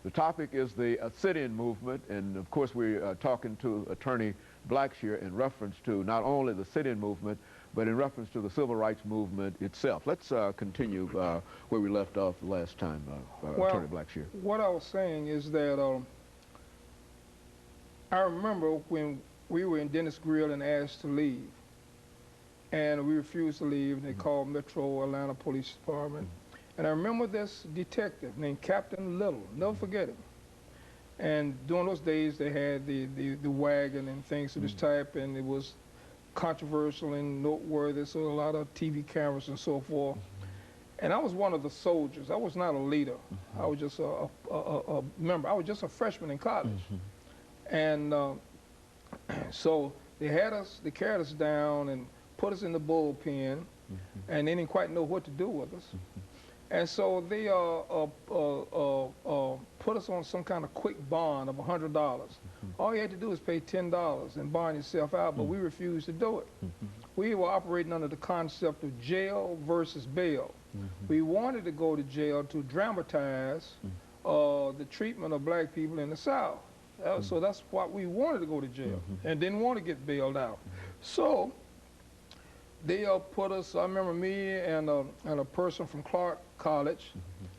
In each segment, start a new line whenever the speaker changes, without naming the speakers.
The topic is the sit-in movement, and of course we're talking to Attorney Blackshear in reference to not only the sit-in movement, but in reference to the civil rights movement itself. Let's continue where we left off the last time, Attorney Blackshear.
What I was saying is that I remember when we were in Dennis Grill and asked to leave, and we refused to leave, and they called Metro Atlanta Police Department. And I remember this detective named Captain Little, never forget him. And during those days, they had the wagon and things of this type, and it was controversial and noteworthy, so a lot of TV cameras and so forth. And I was one of the soldiers. I was not a leader. I was just a member. I was just a freshman in college. And so they carried us down and put us in the bullpen, and they didn't quite know what to do with us. And so they put us on some kind of quick bond of $100. All you had to do was pay $10 and bond yourself out, but we refused to do it. We were operating under the concept of jail versus bail. We wanted to go to jail to dramatize the treatment of black people in the South. So that's why we wanted to go to jail and didn't want to get bailed out. So they put us, I remember me and a person from Clark College.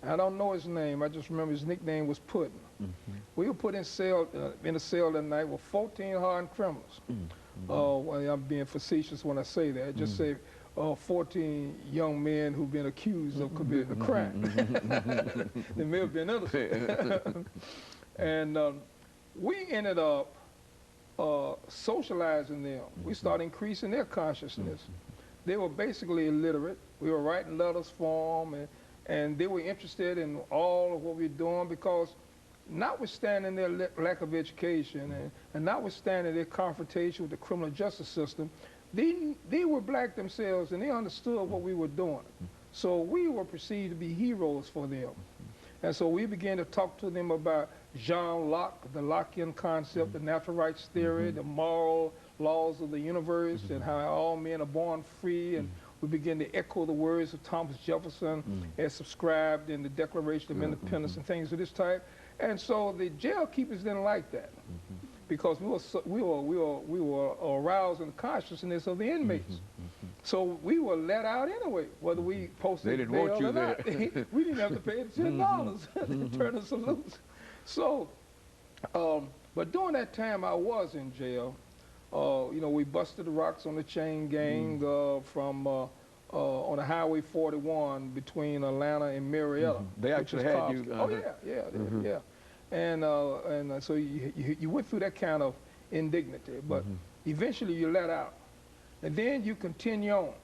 I don't know his name, I just remember his nickname was Puddin'. We were put in a cell that night with 14 hardened criminals. Well, I'm being facetious when I say that. Just say 14 young men who've been accused of committing a crime. They may have been innocent. And we ended up socializing them. We started increasing their consciousness. They were basically illiterate. We were writing letters for them, and they were interested in all of what we were doing because notwithstanding their lack of education and notwithstanding their confrontation with the criminal justice system, they were black themselves and they understood what we were doing. So we were perceived to be heroes for them. And so we began to talk to them about Jean Locke, the Lockean concept, the natural rights theory, the moral laws of the universe, and how all men are born free. And we began to echo the words of Thomas Jefferson as subscribed in the Declaration of Independence and things of this type. And so the jail keepers didn't like that because we were arousing the consciousness of the inmates. So we were let out anyway, whether we posted
They didn't want you
or
there.
not. We didn't have to pay the $10 to turn us loose. So, but during that time I was in jail, you know, we busted the rocks on the chain gang from on the Highway 41 between Atlanta and Marietta.
They actually had you.
Oh yeah. And so you went through that kind of indignity, but eventually you're let out. And then you continue on.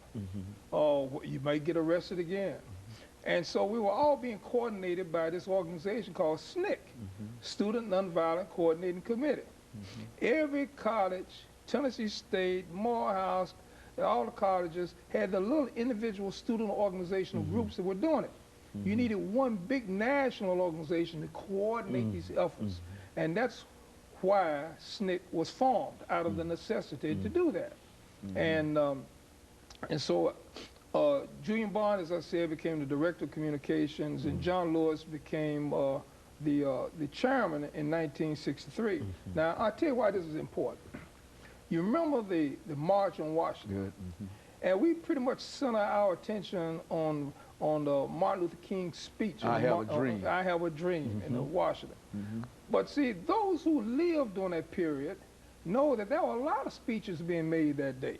You might get arrested again. And so we were all being coordinated by this organization called SNCC, Student Nonviolent Coordinating Committee. Every college, Tennessee State, Morehouse, all the colleges had the little individual student organizational groups that were doing it. You needed one big national organization to coordinate these efforts. And that's why SNCC was formed, out of the necessity to do that. And so Julian Bond, as I said, became the director of communications, and John Lewis became the chairman in 1963. Now, I'll tell you why this is important. You remember the March on Washington, and we pretty much center our attention on the Martin Luther King speech.
I have a dream.
I have a dream in Washington. But see, those who lived during that period know that there were a lot of speeches being made that day.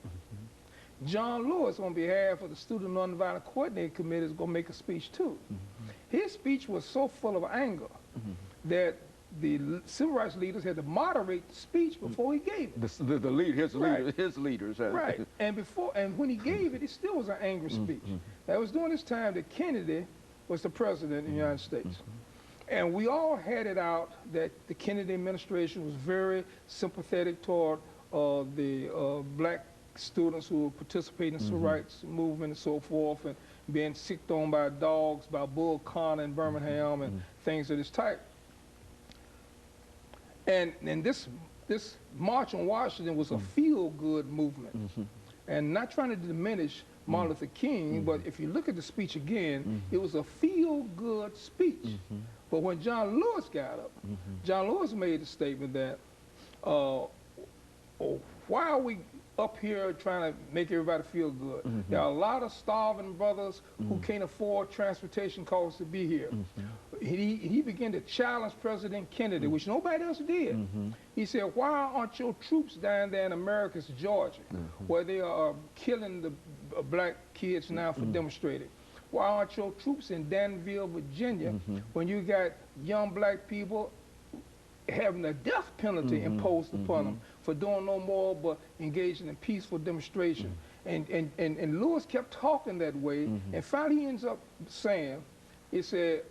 John Lewis, on behalf of the Student Nonviolent Coordinating Committee, is going to make a speech too. His speech was so full of anger that the civil rights leaders had to moderate the speech before he gave it.
His leaders.
Right. And when he gave it, it still was an angry speech. That was during this time that Kennedy was the president of the United States. And we all had it out that the Kennedy administration was very sympathetic toward the black students who were participating in the civil rights movement and so forth, and being sicked on by dogs, by Bull Connor in Birmingham, and things of this type. And this March on Washington was a feel-good movement, and not trying to diminish Martin Luther King, but if you look at the speech again, it was a feel-good speech. But when John Lewis got up, John Lewis made the statement that, why are we up here trying to make everybody feel good? There are a lot of starving brothers who can't afford transportation costs to be here. He began to challenge President Kennedy, which nobody else did. He said, why aren't your troops down there in Americus, Georgia, where they are killing the black kids now for demonstrating? Why aren't your troops in Danville, Virginia, when you got young black people having a death penalty imposed upon them for doing no more but engaging in peaceful demonstration? And Lewis kept talking that way, and finally he ends up saying, he said,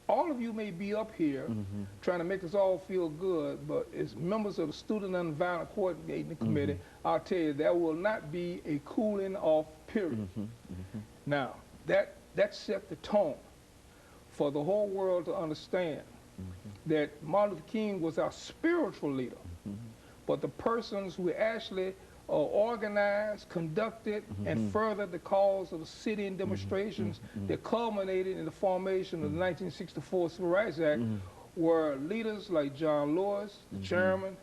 all of you may be up here trying to make us all feel good, but as members of the Student Nonviolent Coordinating Committee, I'll tell you, there will not be a cooling off period. Now, that set the tone for the whole world to understand that Martin Luther King was our spiritual leader, but the persons who actually organized, conducted, and furthered the cause of the sit-in demonstrations that culminated in the formation of the 1964 Civil Rights Act were leaders like John Lewis, the chairman,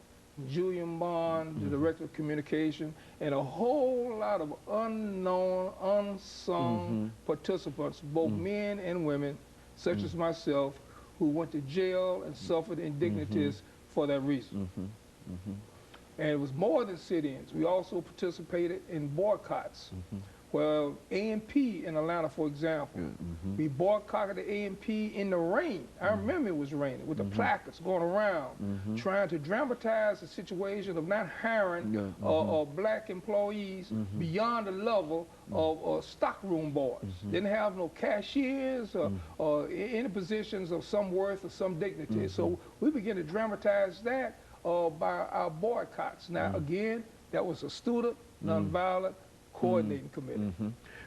Julian Bond, the director of communication, and a whole lot of unknown, unsung participants, both men and women, such as myself, who went to jail and suffered indignities for that reason. And it was more than sit-ins. We also participated in boycotts. Well, A&P in Atlanta, for example, we boycotted the A&P in the rain. I remember it was raining, with the placards going around, trying to dramatize the situation of not hiring black employees beyond the level of stockroom boys. Didn't have no cashiers or any positions of some worth or some dignity. So we began to dramatize that by our boycotts. Now, again, that was a Student Nonviolent Coordinating Committee.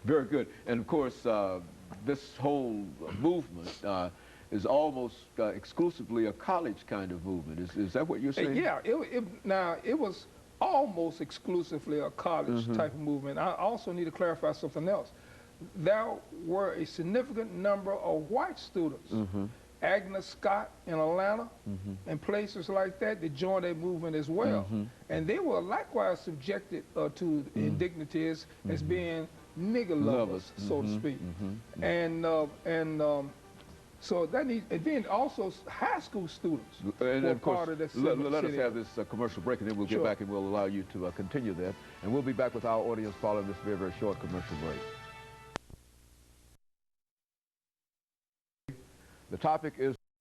Very good. And of course, this whole movement is almost exclusively a college kind of movement. Is that what you're saying?
Yeah. Now, it was almost exclusively a college type of movement. I also need to clarify something else. There were a significant number of white students, Agnes Scott in Atlanta, and places like that joined that movement as well. And they were likewise subjected to indignities as being nigger lovers, so to speak. So that needs, and then also high school students
and
were
of course,
part of that.
let us have this commercial break, and then we'll get back and we'll allow you to continue that. And we'll be back with our audience following this very, very short commercial break. The topic is